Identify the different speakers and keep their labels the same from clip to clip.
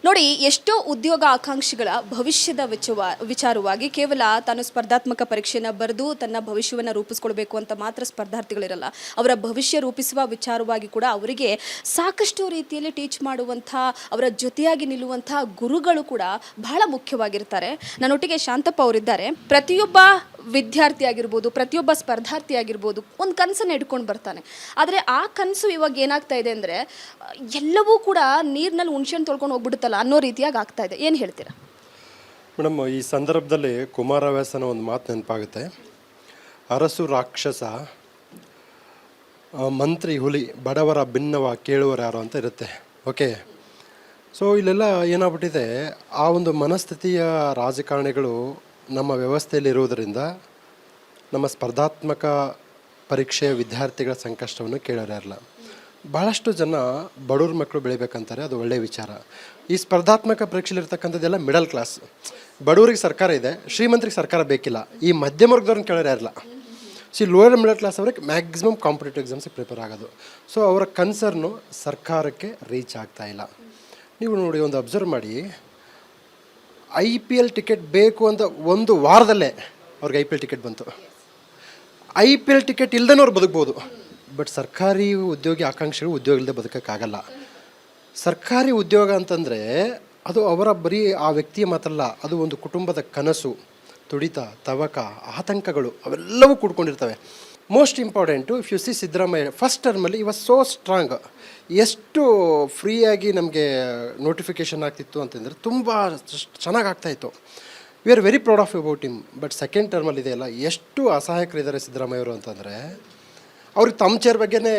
Speaker 1: ನೋಡಿ, ಎಷ್ಟೋ ಉದ್ಯೋಗ ಆಕಾಂಕ್ಷಿಗಳ ಭವಿಷ್ಯದ ವಿಚಾರವಾಗಿ ಕೇವಲ ತಾನು ಸ್ಪರ್ಧಾತ್ಮಕ ಪರೀಕ್ಷೆನ ಬರೆದು ತನ್ನ ಭವಿಷ್ಯವನ್ನು ರೂಪಿಸ್ಕೊಳ್ಬೇಕು ಅಂತ ಮಾತ್ರ ಸ್ಪರ್ಧಾರ್ಥಿಗಳಿರಲ್ಲ. ಅವರ ಭವಿಷ್ಯ ರೂಪಿಸುವ ವಿಚಾರವಾಗಿ ಕೂಡ ಅವರಿಗೆ ಸಾಕಷ್ಟು ರೀತಿಯಲ್ಲಿ ಟೀಚ್ ಮಾಡುವಂಥ, ಅವರ ಜೊತೆಯಾಗಿ ನಿಲ್ಲುವಂಥ ಗುರುಗಳು ಕೂಡ ಬಹಳ ಮುಖ್ಯವಾಗಿರ್ತಾರೆ. ನನ್ನೊಟ್ಟಿಗೆ ಶಾಂತಪ್ಪ ಅವರಿದ್ದಾರೆ. ಪ್ರತಿಯೊಬ್ಬ ವಿದ್ಯಾರ್ಥಿ ಆಗಿರ್ಬೋದು, ಪ್ರತಿಯೊಬ್ಬ ಸ್ಪರ್ಧಾರ್ಥಿ ಆಗಿರ್ಬೋದು, ಒಂದು ಕನಸನ್ನು ಇಟ್ಕೊಂಡು ಬರ್ತಾನೆ. ಆದರೆ ಆ ಕನಸು ಇವಾಗ ಏನಾಗ್ತಾ ಇದೆ ಅಂದರೆ, ಎಲ್ಲವೂ ಕೂಡ ನೀರಿನಲ್ಲಿ ಹುಣ್ಸೆಹಣ್ಣು ತೊಳ್ಕೊಂಡು ಹೋಗ್ಬಿಡುತ್ತಲ್ಲ ಅನ್ನೋ ರೀತಿಯಾಗಿ ಆಗ್ತಾ ಇದೆ. ಏನು ಹೇಳ್ತೀರಾ
Speaker 2: ಮೇಡಮ್? ಈ ಸಂದರ್ಭದಲ್ಲಿ ಕುಮಾರವ್ಯಾಸನ ಒಂದು ಮಾತು ನೆನಪಾಗುತ್ತೆ. ಅರಸು ರಾಕ್ಷಸ, ಮಂತ್ರಿ ಹುಲಿ, ಬಡವರ ಭಿನ್ನವ ಕೇಳುವರು ಯಾರು ಅಂತ ಇರುತ್ತೆ. ಓಕೆ, ಸೊ ಇಲ್ಲೆಲ್ಲ ಏನಾಗ್ಬಿಟ್ಟಿದೆ, ಆ ಒಂದು ಮನಸ್ಥಿತಿಯ ರಾಜಕಾರಣಿಗಳು ನಮ್ಮ ವ್ಯವಸ್ಥೆಯಲ್ಲಿ ಇರುವುದರಿಂದ ನಮ್ಮ ಸ್ಪರ್ಧಾತ್ಮಕ ಪರೀಕ್ಷೆಯ ವಿದ್ಯಾರ್ಥಿಗಳ ಸಂಕಷ್ಟವನ್ನು ಕೇಳೋರಿರಲ್ಲ. ಭಾಳಷ್ಟು ಜನ ಬಡವ್ರ ಮಕ್ಕಳು ಬೆಳಿಬೇಕಂತಾರೆ, ಅದು ಒಳ್ಳೆಯ ವಿಚಾರ. ಈ ಸ್ಪರ್ಧಾತ್ಮಕ ಪರೀಕ್ಷೆಲಿರ್ತಕ್ಕಂಥದ್ದೆಲ್ಲ ಮಿಡಲ್ ಕ್ಲಾಸ್. ಬಡವರಿಗೆ ಸರ್ಕಾರ ಇದೆ, ಶ್ರೀಮಂತರಿಗೆ ಸರ್ಕಾರ ಬೇಕಿಲ್ಲ. ಈ ಮಧ್ಯಮ ವರ್ಗದವ್ರನ್ನ ಕೇಳೋರಿರಲ್ಲ. ಲೋಯರ್ ಮಿಡಲ್ ಕ್ಲಾಸ್ ಅವ್ರಿಗೆ ಮ್ಯಾಕ್ಸಿಮಮ್ ಕಾಂಪಿಟೇಟಿವ್ ಎಕ್ಸಾಮ್ಸಿಗೆ ಪ್ರಿಪೇರ್ ಆಗೋದು. ಸೊ ಅವರ ಕನ್ಸರ್ನು ಸರ್ಕಾರಕ್ಕೆ ರೀಚ್ ಆಗ್ತಾ ಇಲ್ಲ. ನೀವು ನೋಡಿ, ಒಂದು ಅಬ್ಸರ್ವ್ ಮಾಡಿ, IPL ಟಿಕೆಟ್ ಬೇಕು ಅಂತ ಒಂದು ವಾರದಲ್ಲೇ ಅವ್ರಿಗೆ IPL ಟಿಕೆಟ್ ಬಂತು. IPL ಟಿಕೆಟ್ ಇಲ್ದೇ ಅವ್ರು ಬದುಕ್ಬೋದು. ಬಟ್ ಸರ್ಕಾರಿ ಉದ್ಯೋಗಿ ಆಕಾಂಕ್ಷಿಗಳು ಉದ್ಯೋಗ ಇಲ್ಲದೆ ಬದುಕೋಕ್ಕಾಗಲ್ಲ. ಸರ್ಕಾರಿ ಉದ್ಯೋಗ ಅಂತಂದರೆ ಅದು ಅವರ ಬರೀ ಆ ವ್ಯಕ್ತಿಯ ಮಾತಲ್ಲ, ಅದು ಒಂದು ಕುಟುಂಬದ ಕನಸು, ತುಡಿತ, ತವಕ, ಆತಂಕಗಳು ಅವೆಲ್ಲವೂ ಕೂಡ್ಕೊಂಡಿರ್ತವೆ. Most important, if you see Siddaramaiah first ಟರ್ಮಲ್ಲಿ ಈ ವಾಸ್ ಸೋ ಸ್ಟ್ರಾಂಗ್. ಎಷ್ಟು ಫ್ರೀಯಾಗಿ ನಮಗೆ ನೋಟಿಫಿಕೇಷನ್ ಆಗ್ತಿತ್ತು ಅಂತಂದರೆ ತುಂಬ ಚೆನ್ನಾಗಿ ಆಗ್ತಾಯಿತ್ತು. We are very proud of about him. But second ಟರ್ಮಲ್ಲಿ ಇದೆಯಲ್ಲ, ಎಷ್ಟು ಅಸಹಾಯಕರಿದ್ದಾರೆ ಸಿದ್ದರಾಮಯ್ಯವರು ಅಂತಂದರೆ, ಅವ್ರಿಗೆ ತಮ್ಮ ಚೇರ್ ಬಗ್ಗೆನೇ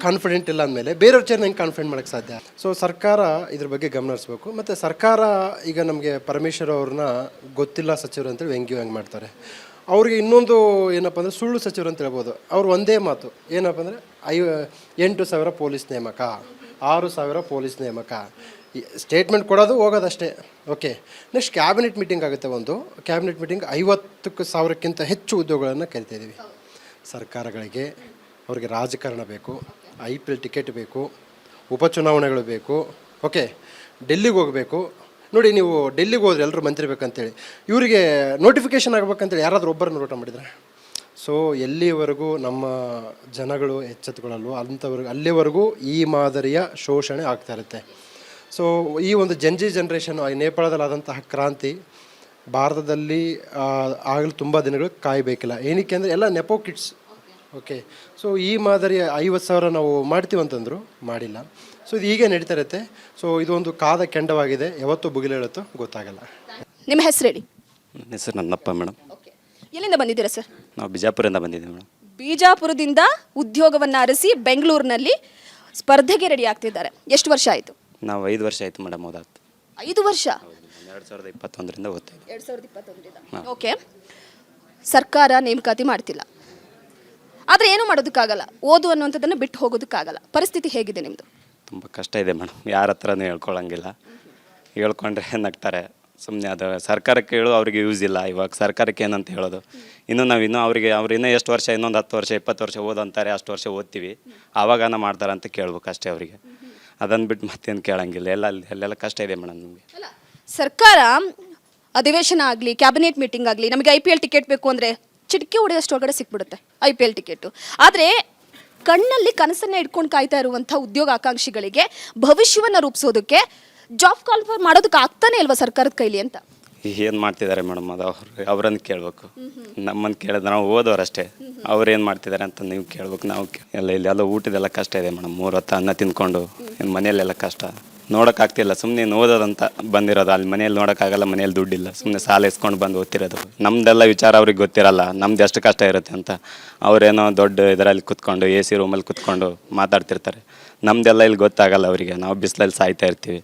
Speaker 2: ಕಾನ್ಫಿಡೆಂಟ್ ಇಲ್ಲ ಅಂದಮೇಲೆ ಬೇರೆಯವ್ರ ಚೇರ್ನ ಹೆಂಗೆ ಕಾನ್ಫಿಡೆಂಟ್ ಮಾಡೋಕ್ಕೆ ಸಾಧ್ಯ? ಸೊ ಸರ್ಕಾರ ಇದ್ರ ಬಗ್ಗೆ ಗಮನ ಹರಿಸ್ಬೇಕು. ಮತ್ತು ಸರ್ಕಾರ ಈಗ ನಮಗೆ ಪರಮೇಶ್ವರ್ ಅವ್ರನ್ನ ಗೊತ್ತಿಲ್ಲ ಸಚಿವರು ಅಂತೇಳಿ ಹೆಂಗೆ ಮಾಡ್ತಾರೆ. ಅವ್ರಿಗೆ ಇನ್ನೊಂದು ಏನಪ್ಪ ಅಂದರೆ, ಸುಳ್ಳು ಸಚಿವರು ಅಂತ ಹೇಳ್ಬೋದು. ಅವ್ರು ಒಂದೇ ಮಾತು ಏನಪ್ಪ ಅಂದರೆ, 8,000 ಪೊಲೀಸ್ ನೇಮಕ, 6,000 ಪೊಲೀಸ್ ನೇಮಕ, ಸ್ಟೇಟ್ಮೆಂಟ್ ಕೊಡೋದು, ಹೋಗೋದಷ್ಟೇ. ಓಕೆ, ನೆಕ್ಸ್ಟ್ ಕ್ಯಾಬಿನೆಟ್ ಮೀಟಿಂಗ್ ಆಗುತ್ತೆ. ಒಂದು ಕ್ಯಾಬಿನೆಟ್ ಮೀಟಿಂಗ್ 50,000ಕ್ಕಿಂತ ಹೆಚ್ಚು ಉದ್ಯೋಗಗಳನ್ನು ಕರಿತಾಯಿದ್ದೀವಿ. ಸರ್ಕಾರಗಳಿಗೆ ಅವ್ರಿಗೆ ರಾಜಕಾರಣ ಬೇಕು, IPL ಟಿಕೆಟ್ ಬೇಕು, ಉಪಚುನಾವಣೆಗಳು ಬೇಕು. ಓಕೆ, ಡೆಲ್ಲಿಗೆ ಹೋಗಬೇಕು. ನೋಡಿ, ನೀವು ಡೆಲ್ಲಿಗೆ ಹೋದ್ರೆ ಎಲ್ಲರೂ ಮಂತ್ರಿ ಬೇಕಂತೇಳಿ, ಇವರಿಗೆ ನೋಟಿಫಿಕೇಷನ್ ಆಗಬೇಕಂತೇಳಿ ಯಾರಾದರೂ ಒಬ್ಬರನ್ನು ನೋಟ ಮಾಡಿದರೆ? ಸೊ ಎಲ್ಲಿವರೆಗೂ ನಮ್ಮ ಜನಗಳು ಎಚ್ಚೆತ್ತುಕೊಳ್ಳಲ್ವೋ ಅಲ್ಲಿವರೆಗೂ ಈ ಮಾದರಿಯ ಶೋಷಣೆ ಆಗ್ತಾ ಇರುತ್ತೆ. ಸೊ ಈ ಒಂದು ಜನ್ರೇಷನ್, ನೇಪಾಳದಲ್ಲಾದಂತಹ ಕ್ರಾಂತಿ ಭಾರತದಲ್ಲಿ ಆಗಲು ತುಂಬ ದಿನಗಳು ಕಾಯಬೇಕಿಲ್ಲ. ಏನಕ್ಕೆ ಅಂದರೆ ಎಲ್ಲ ನೆಪೋ ಕಿಡ್ಸ್. ಓಕೆ, ಸೊ ಈ ಮಾದರಿಯ 50,000 ನಾವು ಮಾಡ್ತೀವಿ ಅಂತಂದರು, ಮಾಡಿಲ್ಲ. ಸೊ ಇದು ಹೀಗೆ ನಡೀತಾ ಇರುತ್ತೆ. ಸೊ ಇದೊಂದು ಕಾದ ಕೆಂಡವಾಗಿದೆ, ಯಾವತ್ತೂ ಬುಗಿಲು ಹೇಳುತ್ತೋ ಗೊತ್ತಾಗಲ್ಲ.
Speaker 1: ನಿಮ್ಮ ಹೆಸರು ಹೇಳಿ.
Speaker 3: ನನ್ನ ಹೆಸರು ನನ್ನಪ್ಪ ಮೇಡಮ್.
Speaker 1: ಎಲ್ಲಿಂದ ಬಂದಿದ್ದೀರಾ ಸರ್?
Speaker 3: ನಾವು ಬಿಜಾಪುರದಿಂದ ಬಂದಿದ್ದೀವಿ ಮೇಡಮ್.
Speaker 1: ಬಿಜಾಪುರದಿಂದ ಉದ್ಯೋಗವನ್ನು ಅರಸಿ ಬೆಂಗಳೂರಿನಲ್ಲಿ ಸ್ಪರ್ಧೆಗೆ ರೆಡಿ ಆಗ್ತಿದ್ದಾರೆ. ಎಷ್ಟು ವರ್ಷ ಆಯಿತು?
Speaker 3: ನಾವು 5 ವರ್ಷ ಆಯಿತು ಮೇಡಮ್. ಓದಾಗ್ತು
Speaker 1: 5 ವರ್ಷ.
Speaker 3: 2021ರಿಂದ ಓದ್ತಾ ಇದ್ದೀವಿ.
Speaker 1: 2021ರಿಂದ. ಓಕೆ, ಸರ್ಕಾರ ನೇಮಕಾತಿ ಮಾಡ್ತಿಲ್ಲ, ಆದರೆ ಏನೂ ಮಾಡೋದಕ್ಕಾಗಲ್ಲ. ಓದು ಅನ್ನುವಂಥದ್ದನ್ನು ಬಿಟ್ಟು ಹೋಗೋದಕ್ಕಾಗಲ್ಲ. ಪರಿಸ್ಥಿತಿ ಹೇಗಿದೆ ನಿಮ್ಮದು?
Speaker 3: ತುಂಬ ಕಷ್ಟ ಇದೆ ಮೇಡಮ್. ಯಾರ ಹತ್ರನೂ ಹೇಳ್ಕೊಳಂಗಿಲ್ಲ. ಹೇಳ್ಕೊಂಡ್ರೆ ನಗ್ತಾರೆ. ಸುಮ್ಮನೆ ಅದು ಸರ್ಕಾರಕ್ಕೆ ಹೇಳು, ಅವ್ರಿಗೆ ಯೂಸ್ ಇಲ್ಲ. ಇವಾಗ ಸರ್ಕಾರಕ್ಕೆ ಏನಂತ ಹೇಳೋದು? ಇನ್ನೂ ಅವ್ರು ಇನ್ನೂ ಎಷ್ಟು ವರ್ಷ, ಇನ್ನೊಂದು 10 ವರ್ಷ 20 ವರ್ಷ ಓದಂತಾರೆ, ಅಷ್ಟು ವರ್ಷ ಓದ್ತೀವಿ, ಆವಾಗನ ಮಾಡ್ತಾರೆ ಅಂತ ಕೇಳ್ಬೇಕು ಅಷ್ಟೇ ಅವರಿಗೆ. ಅದನ್ನು ಬಿಟ್ಟು ಮತ್ತೇನು ಕೇಳಂಗಿಲ್ಲ. ಎಲ್ಲೆಲ್ಲ ಕಷ್ಟ ಇದೆ ಮೇಡಮ್ ನಮಗೆ.
Speaker 1: ಸರ್ಕಾರ ಅಧಿವೇಶನ ಆಗಲಿ, ಕ್ಯಾಬಿನೆಟ್ ಮೀಟಿಂಗ್ ಆಗಲಿ, ನಮಗೆ IPL ಟಿಕೆಟ್ ಬೇಕು ಅಂದರೆ ಚಿಟಿಕೆ ಹೊಡೆಯೋಷ್ಟು ಒಳಗಡೆ ಸಿಕ್ಬಿಡುತ್ತೆ IPL ಟಿಕೆಟು. ಆದರೆ ಕಣ್ಣಲ್ಲಿ ಕನಸನ್ನು ಇಟ್ಕೊಂಡು ಕಾಯ್ತಾ ಇರುವಂಥ ಉದ್ಯೋಗ ಆಕಾಂಕ್ಷಿಗಳಿಗೆ ಭವಿಷ್ಯವನ್ನು ರೂಪಿಸೋದಕ್ಕೆ ಜಾಬ್ ಕಾಲ್ಫರ್ ಮಾಡೋದಕ್ಕೆ ಆಗ್ತಾನೆ ಇಲ್ವಾ ಸರ್ಕಾರದ ಕೈಲಿ ಅಂತ?
Speaker 3: ಏನು ಮಾಡ್ತಿದ್ದಾರೆ ಮೇಡಮ್, ಅದು ಅವ್ರನ್ನ ಕೇಳಬೇಕು. ನಮ್ಮನ್ನು ಕೇಳಿದ್ರೆ ನಾವು ಓದೋರಷ್ಟೇ. ಅವ್ರು ಏನು ಮಾಡ್ತಿದ್ದಾರೆ ಅಂತ ನೀವು ಕೇಳ್ಬೇಕು. ನಾವು ಇಲ್ಲೆಲ್ಲ ಊಟದೆಲ್ಲ ಕಷ್ಟ ಇದೆ ಮೇಡಮ್. 3 ಹೊತ್ತು ಅನ್ನ ತಿಂದ್ಕೊಂಡು ಮನೆಯಲ್ಲೆಲ್ಲ ಕಷ್ಟ. ನೋಡೋಕ್ಕಾಗ್ತಿಲ್ಲ. ಸುಮ್ಮನೆ ಓದೋದಂತ ಬಂದಿರೋದು. ಅಲ್ಲಿ ಮನೇಲಿ ನೋಡೋಕ್ಕಾಗಲ್ಲ, ಮನೇಲಿ ದುಡ್ಡಿಲ್ಲ. ಸುಮ್ಮನೆ ಸಾಲ ಇಸ್ಕೊಂಡು ಬಂದು ಓದ್ತಿರೋದು. ನಮ್ಮದೆಲ್ಲ ವಿಚಾರ ಅವ್ರಿಗೆ ಗೊತ್ತಿರಲ್ಲ, ನಮ್ದು ಎಷ್ಟು ಕಷ್ಟ ಇರುತ್ತೆ ಅಂತ. ಅವರೇನೋ ದೊಡ್ಡ ಇದರಲ್ಲಿ ಕುತ್ಕೊಂಡು AC ರೂಮಲ್ಲಿ ಕುತ್ಕೊಂಡು ಮಾತಾಡ್ತಿರ್ತಾರೆ. ನಮ್ಮದೆಲ್ಲ ಇಲ್ಲಿ ಗೊತ್ತಾಗಲ್ಲ ಅವರಿಗೆ. ನಾವು ಬಿಸಿಲಲ್ಲಿ ಸಾಯ್ತಾ ಇರ್ತೀವಿ.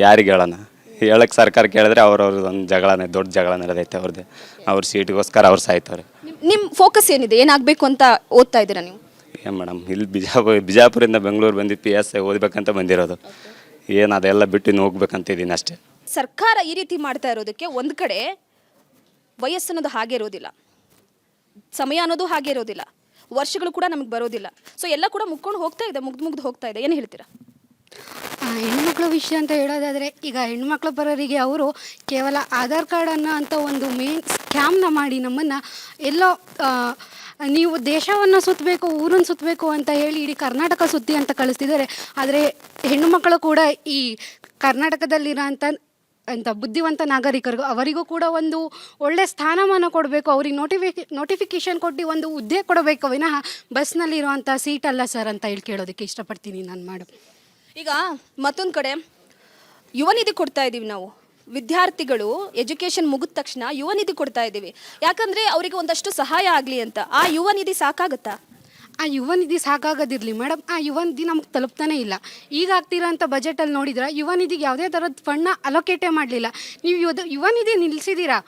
Speaker 3: ಯಾರಿಗೆ ಹೇಳೋಣ? ಹೇಳಕ್ಕೆ ಸರ್ಕಾರ ಕೇಳಿದ್ರೆ ಅವ್ರವ್ರದ್ದು ಒಂದು ಜಗಳನೇ, ದೊಡ್ಡ ಜಗಳ ನಡೆದೈತೆ ಅವ್ರದ್ದೇ. ಅವ್ರ ಸೀಟಿಗೋಸ್ಕರ ಅವ್ರು ಸಾಯ್ತಾರೆ.
Speaker 1: ನಿಮ್ಮ ಫೋಕಸ್ ಏನಿದೆ? ಏನಾಗಬೇಕು ಅಂತ ಓದ್ತಾ ಇದ್ದೀರಾ ನೀವು?
Speaker 3: ಏನು ಮೇಡಮ್, ಇಲ್ಲಿ ಬಿಜಾಪುರಿಂದ ಬೆಂಗಳೂರು ಬಂದು PSI ಓದಬೇಕಂತ ಬಂದಿರೋದು. ಏನು ಅದೆಲ್ಲ ಬಿಟ್ಟು ಇನ್ನು ಹೋಗ್ಬೇಕಂತಿದ್ದೀನಿ ಅಷ್ಟೇ.
Speaker 1: ಸರ್ಕಾರ ಈ ರೀತಿ ಮಾಡ್ತಾ ಇರೋದಕ್ಕೆ ಒಂದು ಕಡೆ ವಯಸ್ಸನ್ನೋದು ಹಾಗೆ ಇರೋದಿಲ್ಲ, ಸಮಯ ಅನ್ನೋದು ಹಾಗೆ ಇರೋದಿಲ್ಲ, ವರ್ಷಗಳು ಕೂಡ ನಮಗೆ ಬರೋದಿಲ್ಲ. ಸೊ ಎಲ್ಲ ಕೂಡ ಮುಗ್ದು ಹೋಗ್ತಾ ಇದೆ. ಏನು ಹೇಳ್ತೀರಾ?
Speaker 4: ಹೆಣ್ಮಕ್ಳ ವಿಷಯ ಅಂತ ಹೇಳೋದಾದರೆ ಈಗ ಹೆಣ್ಮಕ್ಳ ಪರರಿಗೆ ಅವರು ಕೇವಲ ಆಧಾರ್ ಕಾರ್ಡನ್ನು ಅಂತ ಒಂದು ಮೇನ್ ಸ್ಕ್ಯಾಮ್ನ ಮಾಡಿ ನಮ್ಮನ್ನು ಎಲ್ಲೋ ನೀವು ದೇಶವನ್ನು ಸುತ್ತಬೇಕು ಊರನ್ನು ಸುತ್ತಬೇಕು ಅಂತ ಹೇಳಿ ಇಡೀ ಕರ್ನಾಟಕ ಸುತ್ತಿ ಅಂತ ಕಳಿಸ್ತಿದ್ದಾರೆ. ಆದರೆ ಹೆಣ್ಣುಮಕ್ಕಳು ಕೂಡ ಈ ಕರ್ನಾಟಕದಲ್ಲಿರೋಂಥ ಬುದ್ಧಿವಂತ ನಾಗರಿಕರಿಗೂ ಅವರಿಗೂ ಕೂಡ ಒಂದು ಒಳ್ಳೆ ಸ್ಥಾನಮಾನ ಕೊಡಬೇಕು, ಅವ್ರಿಗೆ ನೋಟಿಫಿಕೇಶನ್ ಕೊಟ್ಟು ಒಂದು ಹುದ್ದೆ ಕೊಡಬೇಕು ವಿನಃ ಬಸ್ನಲ್ಲಿರುವಂಥ ಸೀಟ್ ಅಲ್ಲ ಸರ್ ಅಂತ ಹೇಳಿ ಕೇಳೋದಕ್ಕೆ ಇಷ್ಟಪಡ್ತೀನಿ ನಾನು ಮೇಡಮ್.
Speaker 1: ಈಗ ಮತ್ತೊಂದು ಕಡೆ ಯುವ ನಿಧಿ ಕೊಡ್ತಾ ಇದ್ದೀವಿ ನಾವು, ವಿದ್ಯಾರ್ಥಿಗಳು ಎಜುಕೇಷನ್ ಮುಗಿದ ತಕ್ಷಣ ಯುವ ನಿಧಿ ಕೊಡ್ತಾ ಇದ್ದೀವಿ, ಯಾಕಂದರೆ ಅವರಿಗೆ ಒಂದಷ್ಟು ಸಹಾಯ ಆಗಲಿ ಅಂತ. ಆ ಯುವ ನಿಧಿ ಸಾಕಾಗುತ್ತಾ?
Speaker 4: ಆ ಯುವ ನಿಧಿ ಸಾಕಾಗೋದಿರಲಿ ಮೇಡಮ್, ಆ ಯುವ ನಿಧಿ ನಮ್ಗೆ ತಲುಪ್ತಾನೆ ಇಲ್ಲ. ಈಗ ಆಗ್ತಿರೋಂಥ ಬಜೆಟಲ್ಲಿ ನೋಡಿದ್ರೆ ಯುವ ನಿಧಿಗೆ ಯಾವುದೇ ಥರದ ಫಂಡ್ನ ಅಲೋಕೇಟೇ ಮಾಡಲಿಲ್ಲ. ನೀವು ಯುವ ನಿಧಿ ನಿಲ್ಲಿಸಿದ್ದೀರಾ,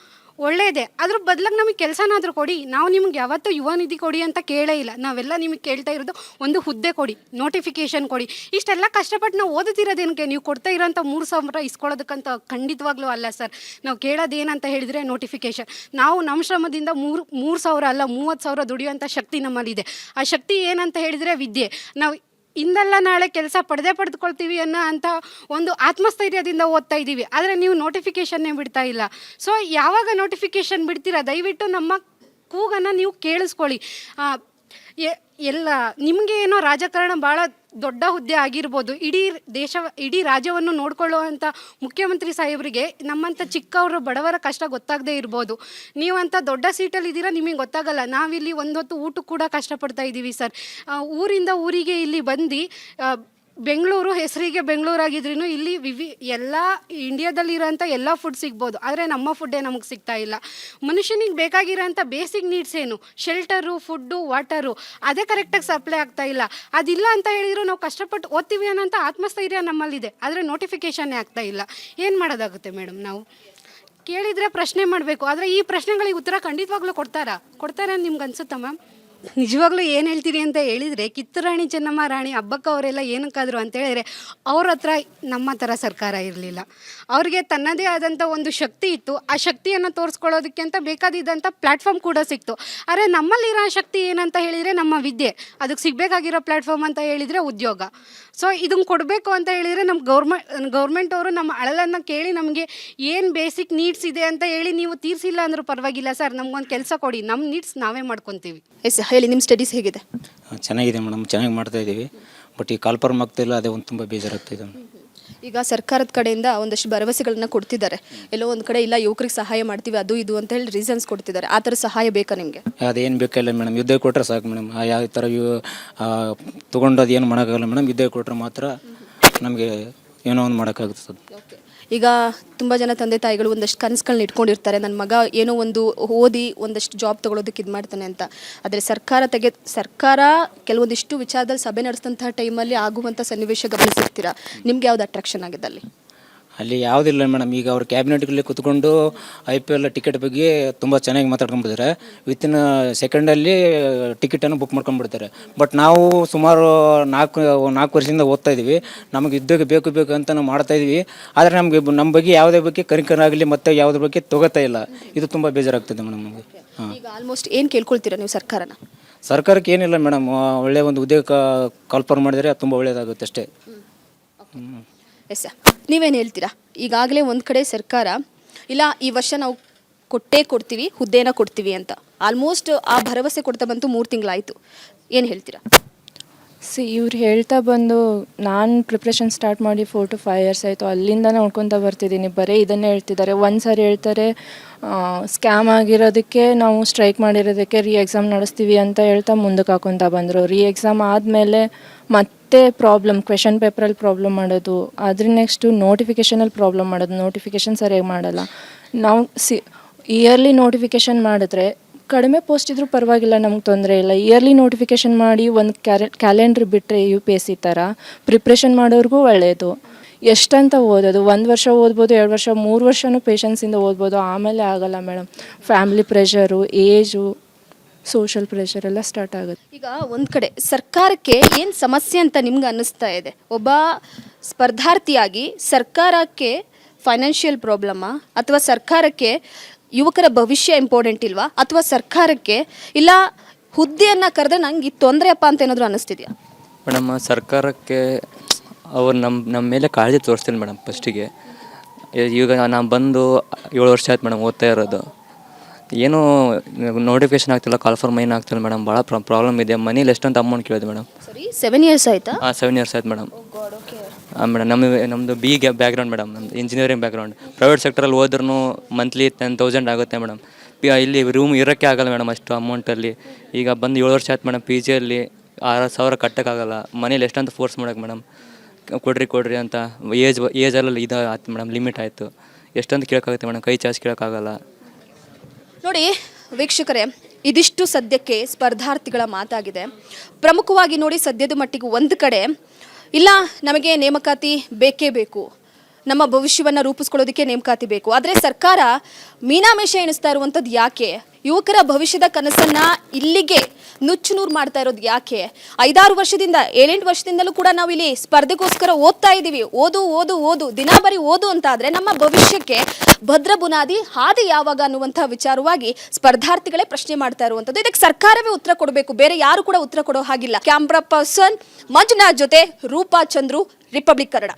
Speaker 4: ಒಳ್ಳೆಯದೇ, ಅದ್ರ ಬದಲಾಗಿ ನಮಗೆ ಕೆಲಸನಾದರೂ ಕೊಡಿ. ನಾವು ನಿಮ್ಗೆ ಯಾವತ್ತೂ ಯುವ ನಿಧಿ ಕೊಡಿ ಅಂತ ಕೇಳೇ ಇಲ್ಲ. ನಾವೆಲ್ಲ ನಿಮಗೆ ಕೇಳ್ತಾ ಇರೋದು ಒಂದು ಹುದ್ದೆ ಕೊಡಿ, ನೋಟಿಫಿಕೇಷನ್ ಕೊಡಿ. ಇಷ್ಟೆಲ್ಲ ಕಷ್ಟಪಟ್ಟು ನಾವು ಓದುತ್ತಿರೋದೇನಕ್ಕೆ? ನೀವು ಕೊಡ್ತಾ ಇರೋಂಥ 3,000 ಇಸ್ಕೊಳ್ಳೋದಕ್ಕಂತ ಖಂಡಿತವಾಗ್ಲೂ ಅಲ್ಲ ಸರ್. ನಾವು ಕೇಳೋದೇನಂತ ಹೇಳಿದರೆ ನೋಟಿಫಿಕೇಷನ್. ನಾವು ನಮ್ಮ ಶ್ರಮದಿಂದ 3,000 ಅಲ್ಲ 30,000 ದುಡಿಯುವಂಥ ಶಕ್ತಿ ನಮ್ಮಲ್ಲಿದೆ. ಆ ಶಕ್ತಿ ಏನಂತ ಹೇಳಿದರೆ ವಿದ್ಯೆ. ನಾವು ಇಂದಲ್ಲ ನಾಳೆ ಕೆಲಸ ಪಡೆದುಕೊಳ್ತೀವಿ ಅನ್ನೋ ಅಂಥ ಒಂದು ಆತ್ಮಸ್ಥೈರ್ಯದಿಂದ ಓದ್ತಾ ಇದ್ದೀವಿ. ಆದರೆ ನೀವು ನೋಟಿಫಿಕೇಷನ್ನೇ ಬಿಡ್ತಾ ಇಲ್ಲ. ಸೊ ಯಾವಾಗ ನೋಟಿಫಿಕೇಷನ್ ಬಿಡ್ತೀರಾ ದಯವಿಟ್ಟು ನಮ್ಮ ಕೂಗನ್ನು ನೀವು ಕೇಳಿಸ್ಕೊಳ್ಳಿ. ಎಲ್ಲ ನಿಮಗೆ ಏನೋ ರಾಜಕಾರಣ ಭಾಳ ದೊಡ್ಡ ಹುದ್ದೆ ಆಗಿರ್ಬೋದು, ಇಡೀ ರಾಜ್ಯವನ್ನು ನೋಡ್ಕೊಳ್ಳುವಂಥ ಮುಖ್ಯಮಂತ್ರಿ ಸಾಹೇಬರಿಗೆ ನಮ್ಮಂಥ ಚಿಕ್ಕವರು ಬಡವರ ಕಷ್ಟ ಗೊತ್ತಾಗದೇ ಇರ್ಬೋದು. ನೀವಂಥ ದೊಡ್ಡ ಸೀಟಲ್ಲಿ ಇದ್ದೀರಾ, ನಿಮಗೆ ಗೊತ್ತಾಗಲ್ಲ. ನಾವಿಲ್ಲಿ ಒಂದು ಹೊತ್ತು ಊಟಕ್ಕೆ ಕೂಡ ಕಷ್ಟಪಡ್ತಾ ಇದ್ದೀವಿ ಸರ್. ಊರಿಂದ ಊರಿಗೆ ಇಲ್ಲಿ ಬಂದು ಬೆಂಗಳೂರು ಹೆಸರಿಗೆ ಬೆಂಗಳೂರಾಗಿದ್ರೂ ಇಲ್ಲಿ ಎಲ್ಲ ಇಂಡಿಯಾದಲ್ಲಿರೋಂಥ ಎಲ್ಲ ಫುಡ್ ಸಿಗ್ಬೋದು, ಆದರೆ ನಮ್ಮ ಫುಡ್ಡೇ ನಮಗೆ ಸಿಗ್ತಾ ಇಲ್ಲ. ಮನುಷ್ಯನಿಗೆ ಬೇಕಾಗಿರೋಂಥ ಬೇಸಿಕ್ ನೀಡ್ಸ್ ಏನು, ಶೆಲ್ಟರು, ಫುಡ್ಡು, ವಾಟರು, ಅದೇ ಕರೆಕ್ಟಾಗಿ ಸಪ್ಲೈ ಆಗ್ತಾ ಇಲ್ಲ. ಅದಿಲ್ಲ ಅಂತ ಹೇಳಿದ್ರು ನಾವು ಕಷ್ಟಪಟ್ಟು ಓದ್ತೀವಿ ಅನ್ನೋಂಥ ಆತ್ಮಸ್ಥೈರ್ಯ ನಮ್ಮಲ್ಲಿದೆ, ಆದರೆ ನೋಟಿಫಿಕೇಷನ್ನೇ ಆಗ್ತಾ ಇಲ್ಲ. ಏನು ಮಾಡೋದಾಗುತ್ತೆ ಮೇಡಮ್? ನಾವು ಕೇಳಿದರೆ ಪ್ರಶ್ನೆ ಮಾಡಬೇಕು, ಆದರೆ ಈ ಪ್ರಶ್ನೆಗಳಿಗೆ ಉತ್ತರ ಖಂಡಿತವಾಗ್ಲೂ ಕೊಡ್ತಾರೆ ಅಂತ ನಿಮ್ಗೆ ಅನ್ಸುತ್ತಾ ಮ್ಯಾಮ್? ನಿಜವಾಗ್ಲೂ ಏನು ಹೇಳ್ತೀರಿ ಅಂತ ಹೇಳಿದರೆ ಕಿತ್ತೂರಾಣಿ ಚೆನ್ನಮ್ಮ ರಾಣಿ ಹಬ್ಬಕ್ಕ ಅವರೆಲ್ಲ ಏನಕ್ಕಾದ್ರು ಅಂತ ಹೇಳಿದರೆ ಅವ್ರ ಹತ್ರ ನಮ್ಮ ಥರ ಸರ್ಕಾರ ಇರಲಿಲ್ಲ. ಅವ್ರಿಗೆ ತನ್ನದೇ ಆದಂಥ ಒಂದು ಶಕ್ತಿ ಇತ್ತು. ಆ ಶಕ್ತಿಯನ್ನು ತೋರಿಸ್ಕೊಳ್ಳೋದಕ್ಕೆ ಅಂತ ಬೇಕಾದಿದ್ದಂಥ ಪ್ಲ್ಯಾಟ್ಫಾರ್ಮ್ ಕೂಡ ಸಿಕ್ತು. ಆದರೆ ನಮ್ಮಲ್ಲಿರೋ ಶಕ್ತಿ ಏನಂತ ಹೇಳಿದರೆ ನಮ್ಮ ವಿದ್ಯೆ. ಅದಕ್ಕೆ ಸಿಗಬೇಕಾಗಿರೋ ಪ್ಲ್ಯಾಟ್ಫಾರ್ಮ್ ಅಂತ ಹೇಳಿದರೆ ಉದ್ಯೋಗ. ಸೊ ಇದನ್ನು ಕೊಡಬೇಕು ಅಂತ ಹೇಳಿದರೆ ನಮ್ಮ ಗೌರ್ಮೆಂಟ್ ಅವರು ನಮ್ಮ ಅಳಲನ್ನು ಕೇಳಿ ನಮಗೆ ಏನು ಬೇಸಿಕ್ ನೀಡ್ಸ್ ಇದೆ ಅಂತ ಹೇಳಿ ನೀವು ತೀರಿಸಿಲ್ಲ ಅಂದರೂ ಪರವಾಗಿಲ್ಲ ಸರ್, ನಮಗೊಂದು ಕೆಲಸ ಕೊಡಿ, ನಮ್ಮ ನೀಡ್ಸ್ ನಾವೇ ಮಾಡ್ಕೊತೀವಿ.
Speaker 1: ಎಸ್ ಹೇಳಿ, ನಿಮ್ಮ ಸ್ಟಡೀಸ್ ಹೇಗಿದೆ?
Speaker 5: ಚೆನ್ನಾಗಿದೆ ಮೇಡಮ್, ಚೆನ್ನಾಗಿ ಮಾಡ್ತಾ ಇದ್ದೀವಿ. ಬಟ್ ಈ ಕಾಲ್ಫಾರ್ಮ್ ಆಗ್ತಾಯಿಲ್ಲ, ಅದೇ ಒಂದು ತುಂಬ ಬೇಜಾರಾಗ್ತಾಯಿದೆ.
Speaker 1: ಈಗ ಸರ್ಕಾರದ ಕಡೆಯಿಂದ ಒಂದಷ್ಟು ಭರವಸೆಗಳನ್ನ ಕೊಡ್ತಿದ್ದಾರೆ. ಎಲ್ಲೋ ಒಂದು ಕಡೆ ಇಲ್ಲ ಯುವಕರಿಗೆ ಸಹಾಯ ಮಾಡ್ತೀವಿ ಅದು ಇದು ಅಂತ ಹೇಳಿ ರೀಸನ್ಸ್ ಕೊಡ್ತಿದ್ದಾರೆ. ಆ ಥರ ಸಹಾಯ ಬೇಕಾ ನಿಮಗೆ?
Speaker 5: ಅದೇನು ಬೇಕಿಲ್ಲ ಮೇಡಮ್, ಯುದ್ಧ ಕೊಟ್ಟರೆ ಸಾಕು ಮೇಡಮ್. ಯಾವ ಥರ ತೊಗೊಂಡೋದು ಏನು ಮಾಡೋಕ್ಕಾಗಲ್ಲ ಮೇಡಮ್. ಯುದ್ಧ ಕೊಟ್ಟರೆ ಮಾತ್ರ ನಮಗೆ ಏನೋ ಒಂದು ಮಾಡೋಕ್ಕಾಗುತ್ತದೆ.
Speaker 1: ಈಗ ತುಂಬ ಜನ ತಂದೆ ತಾಯಿಗಳು ಒಂದಷ್ಟು ಕನಸುಗಳನ್ನ ಇಟ್ಕೊಂಡಿರ್ತಾರೆ, ನನ್ನ ಮಗ ಏನೋ ಒಂದು ಓದಿ ಒಂದಷ್ಟು ಜಾಬ್ ತೊಗೊಳೋದಕ್ಕೆ ಇದು ಮಾಡ್ತಾನೆ ಅಂತ. ಆದರೆ ಸರ್ಕಾರ ಕೆಲವೊಂದಿಷ್ಟು ವಿಚಾರದಲ್ಲಿ ಸಭೆ ನಡೆಸಿದಂಥ ಟೈಮಲ್ಲಿ ಆಗುವಂಥ ಸನ್ನಿವೇಶ ಗಮನಿಸಿರ್ತೀರಾ. ನಿಮ್ಗೆ ಯಾವ್ದು ಅಟ್ರಾಕ್ಷನ್ ಆಗಿದೆ
Speaker 5: ಅಲ್ಲಿ ಯಾವುದಿಲ್ಲ ಮೇಡಮ್. ಈಗ ಅವ್ರ ಕ್ಯಾಬಿನೆಟ್ಗಳಲ್ಲಿ ಕೂತ್ಕೊಂಡು IPL ಟಿಕೆಟ್ ಬಗ್ಗೆ ತುಂಬ ಚೆನ್ನಾಗಿ ಮಾತಾಡ್ಕೊಂಡ್ಬಿಡ್ತಾರೆ. ವಿತಿನ್ ಸೆಕೆಂಡಲ್ಲಿ ಟಿಕೆಟನ್ನು ಬುಕ್ ಮಾಡ್ಕೊಂಡ್ಬಿಡ್ತಾರೆ. ಬಟ್ ನಾವು ಸುಮಾರು 4 ವರ್ಷದಿಂದ ಓದ್ತಾ ಇದ್ದೀವಿ. ನಮಗೆ ಉದ್ಯೋಗ ಬೇಕು ಅಂತ ನಾವು ಮಾಡ್ತಾಯಿದ್ವಿ. ಆದರೆ ನಮ್ಮ ಬಗ್ಗೆ ಯಾವುದೇ ಬಗ್ಗೆ ಕರಿಕರಾಗಲಿ ಮತ್ತು ಯಾವುದ್ರ ಬಗ್ಗೆ ತೊಗೋತಾ ಇಲ್ಲ. ಇದು ತುಂಬ ಬೇಜಾರಾಗ್ತದೆ ಮೇಡಮ್ ನಮಗೆ.
Speaker 1: ಈಗ ಆಲ್ಮೋಸ್ಟ್ ಏನು ಕೇಳ್ಕೊಳ್ತೀರಾ ನೀವು ಸರ್ಕಾರನ?
Speaker 5: ಸರ್ಕಾರಕ್ಕೆ ಏನಿಲ್ಲ ಮೇಡಮ್, ಒಳ್ಳೆಯ ಒಂದು ಉದ್ಯೋಗ ಕಾಲ್ಫಾರ್ ಮಾಡಿದರೆ ತುಂಬ ಒಳ್ಳೆಯದಾಗುತ್ತೆ ಅಷ್ಟೇ.
Speaker 1: ಎಸ್, ನೀವೇನು ಹೇಳ್ತೀರಾ? ಈಗಾಗಲೇ ಒಂದು ಕಡೆ ಸರ್ಕಾರ ಇಲ್ಲ ಈ ವರ್ಷ ನಾವು ಕೊಡ್ತೀವಿ, ಹುದ್ದೆನ ಕೊಡ್ತೀವಿ ಅಂತ ಆಲ್ಮೋಸ್ಟ್ ಆ ಭರವಸೆ ಕೊಡ್ತಾ ಬಂತು. 3 ತಿಂಗಳಾಯಿತು. ಏನು ಹೇಳ್ತೀರಾ?
Speaker 6: ಇವ್ರು ಹೇಳ್ತಾ ಬಂದು ನಾನು ಪ್ರಿಪ್ರೇಷನ್ ಸ್ಟಾರ್ಟ್ ಮಾಡಿ 4 to 5 years ಆಯಿತು. ಅಲ್ಲಿಂದ ನೋಡ್ಕೊತಾ ಬರ್ತಿದ್ದೀನಿ. ಬರೀ ಇದನ್ನೇ ಹೇಳ್ತಿದ್ದಾರೆ. ಒಂದು ಸಾರಿ ಹೇಳ್ತಾರೆ ಸ್ಕ್ಯಾಮ್ ಆಗಿರೋದಕ್ಕೆ ನಾವು ಸ್ಟ್ರೈಕ್ ಮಾಡಿರೋದಕ್ಕೆ ಎಕ್ಸಾಮ್ ನಡೆಸ್ತೀವಿ ಅಂತ ಹೇಳ್ತಾ ಮುಂದಕ್ಕೆ ಹಾಕೊತಾ ಬಂದರು. ಎಕ್ಸಾಮ್ ಆದಮೇಲೆ ಮತ್ತೆ ಕ್ವೆಶನ್ ಪೇಪರಲ್ಲಿ ಪ್ರಾಬ್ಲಮ್ ಮಾಡೋದು, ಅದ್ರ ನೆಕ್ಸ್ಟು ನೋಟಿಫಿಕೇಷನಲ್ಲಿ ಪ್ರಾಬ್ಲಮ್ ಮಾಡೋದು. ನೋಟಿಫಿಕೇಷನ್ ಸರಿಯಾಗಿ ಮಾಡಲ್ಲ. ನಾವು ಇಯರ್ಲಿ ನೋಟಿಫಿಕೇಷನ್ ಮಾಡಿದ್ರೆ ಕಡಿಮೆ ಪೋಸ್ಟ್ ಇದ್ರೂ ಪರವಾಗಿಲ್ಲ, ನಮ್ಗೆ ತೊಂದರೆ ಇಲ್ಲ. ಇಯರ್ಲಿ ನೋಟಿಫಿಕೇಷನ್ ಮಾಡಿ ಒಂದು ಕ್ಯಾಲೆಂಡ್ರ್ ಬಿಟ್ಟರೆ UPSC ಥರ ಪ್ರಿಪ್ರೇಷನ್ ಮಾಡೋರಿಗೂ ಒಳ್ಳೆಯದು. ಎಷ್ಟಂತ ಓದೋದು? 1 ವರ್ಷ ಓದ್ಬೋದು, 2 ವರ್ಷ, 3 ವರ್ಷನೂ ಪೇಷನ್ಸಿಂದ ಓದ್ಬೋದು. ಆಮೇಲೆ ಆಗಲ್ಲ madam. Family pressure, age, social pressure ಎಲ್ಲ ಸ್ಟಾರ್ಟ್ ಆಗುತ್ತೆ.
Speaker 1: ಈಗ ಒಂದು ಕಡೆ ಸರ್ಕಾರಕ್ಕೆ ಏನು ಸಮಸ್ಯೆ ಅಂತ ನಿಮ್ಗೆ ಅನ್ನಿಸ್ತಾ ಇದೆ? ಒಬ್ಬ ಸ್ಪರ್ಧಾರ್ಥಿಯಾಗಿ ಸರ್ಕಾರಕ್ಕೆ ಫೈನಾನ್ಷಿಯಲ್ ಪ್ರಾಬ್ಲಮ್ಮಾ, ಅಥವಾ ಸರ್ಕಾರಕ್ಕೆ ಯುವಕರ ಭವಿಷ್ಯ ಇಂಪಾರ್ಟೆಂಟ್ ಇಲ್ವಾ, ಅಥವಾ ಸರ್ಕಾರಕ್ಕೆ ಇಲ್ಲ ಹುದ್ದೆಯನ್ನು ಕರೆದ್ರೆ ನಂಗೆ ಇದು ತೊಂದರೆ ಅಪ್ಪ ಅಂತ ಏನಾದರೂ ಅನ್ನಿಸ್ತಿದೆಯಾ?
Speaker 7: ಮೇಡಮ್, ಸರ್ಕಾರಕ್ಕೆ ಅವ್ರು ನಮ್ಮ ಮೇಲೆ ಕಾಳಜಿ ತೋರಿಸ್ತಿಲ್ಲ ಮೇಡಮ್ ಫಸ್ಟಿಗೆ. ಈಗ ನಾನು ಬಂದು 7 ವರ್ಷ ಆಯ್ತು ಮೇಡಮ್ ಓದ್ತಾ ಇರೋದು. ಏನೂ ನೋಟಿಫಿಕೇಶನ್ ಆಗ್ತಿಲ್ಲ, ಕಾಲ್ ಫಾರ್ ಮೈನ್ ಆಗ್ತಿಲ್ಲ ಮೇಡಮ್. ಭಾಳ ಪ್ರಾಬ್ಲಮ್ ಇದೆ. ಮನೇಲಿ ಎಷ್ಟೊಂದು ಅಮೌಂಟ್ ಕೇಳಿದೆ ಮೇಡಮ್.
Speaker 1: ಸರಿ 7 ಇಯರ್ಸ್ ಆಯ್ತಾ?
Speaker 7: ಹಾಂ 7 ಇಯರ್ಸ್ ಆಯ್ತು ಮೇಡಮ್. ಹಾಂ ಮೇಡಮ್, ನಮ್ಮದು ಬ್ಯಾಕ್ಗ್ರೌಂಡ್ ಮೇಡಮ್, ನಮ್ಮದು ಇಂಜಿನಿಯರಿಂಗ್ ಬ್ಯಾಕ್ಗ್ರೌಂಡ್. ಪ್ರೈವೇಟ್ ಸೆಕ್ಟರಲ್ಲಿ ಹೋದ್ರೂ ಮಂತ್ಲಿ 10,000 ಆಗುತ್ತೆ ಮೇಡಮ್. ಇಲ್ಲಿ ರೂಮ್ ಇರೋಕ್ಕೆ ಆಗಲ್ಲ ಮೇಡಮ್ ಅಷ್ಟು ಅಮೌಂಟಲ್ಲಿ. ಈಗ ಬಂದು 7 ವರ್ಷ ಆಯ್ತು ಮೇಡಮ್. ಪಿ ಜಿಯಲ್ಲಿ 6,000 ಕಟ್ಟೋಕ್ಕಾಗಲ್ಲ. ಮನೇಲಿ ಎಷ್ಟಂತ ಫೋರ್ಸ್ ಮಾಡೋಕೆ ಮೇಡಮ್, ಕೊಡ್ರಿ ಅಂತ. ಏಜಲ್ಲಿ ಇದು ಆಯ್ತು ಮೇಡಮ್, ಲಿಮಿಟ್ ಆಯಿತು. ಎಷ್ಟಂತ ಕೇಳೋಕ್ಕಾಗುತ್ತೆ ಮೇಡಮ್, ಕೈ ಚಾಚಿ ಕೇಳೋಕ್ಕಾಗಲ್ಲ.
Speaker 1: ನೋಡಿ ವೀಕ್ಷಕರೇ, ಇದಿಷ್ಟು ಸದ್ಯಕ್ಕೆ ಸ್ಪರ್ಧಾರ್ಥಿಗಳ ಮಾತಾಗಿದೆ. ಪ್ರಮುಖವಾಗಿ ನೋಡಿ, ಸದ್ಯದ ಮಟ್ಟಿಗೆ ಒಂದು ಕಡೆ ಇಲ್ಲ, ನಮಗೆ ನೇಮಕಾತಿ ಬೇಕೇ ಬೇಕು, ನಮ್ಮ ಭವಿಷ್ಯವನ್ನು ರೂಪಿಸ್ಕೊಳ್ಳೋದಕ್ಕೆ ನೇಮಕಾತಿ ಬೇಕು. ಆದರೆ ಸರ್ಕಾರ ಮೀನಾಮೇಷ ಎಣಿಸ್ತಾ ಇರುವಂಥದ್ದು ಯಾಕೆ? ಯುವಕರ ಭವಿಷ್ಯದ ಕನಸನ್ನು ಇಲ್ಲಿಗೆ ನುಚ್ಚುನೂರು ಮಾಡ್ತಾ ಇರೋದು ಯಾಕೆ? 5-6 ವರ್ಷದಿಂದ 7-8 ವರ್ಷದಿಂದಲೂ ಕೂಡ ನಾವು ಇಲ್ಲಿ ಸ್ಪರ್ಧೆಗೋಸ್ಕರ ಓದ್ತಾ ಇದ್ದೀವಿ. ಓದು ದಿನ ಬರೀ ಓದು ಅಂತ ಆದರೆ ನಮ್ಮ ಭವಿಷ್ಯಕ್ಕೆ ಭದ್ರ ಬುನಾದಿ ಹಾದಿ ಯಾವಾಗ ಅನ್ನುವಂಥ ವಿಚಾರವಾಗಿ ಸ್ಪರ್ಧಾರ್ಥಿಗಳೇ ಪ್ರಶ್ನೆ ಮಾಡ್ತಾ ಇರುವಂಥದ್ದು. ಇದಕ್ಕೆ ಸರ್ಕಾರವೇ ಉತ್ತರ ಕೊಡಬೇಕು, ಬೇರೆ ಯಾರು ಕೂಡ ಉತ್ತರ ಕೊಡೋ ಹಾಗಿಲ್ಲ. ಕ್ಯಾಮ್ರಾ ಪರ್ಸನ್ ಮಂಜುನಾಥ್ ಜೊತೆ ರೂಪಾ ಚಂದ್ರು, ರಿಪಬ್ಲಿಕ್ ಕನ್ನಡ.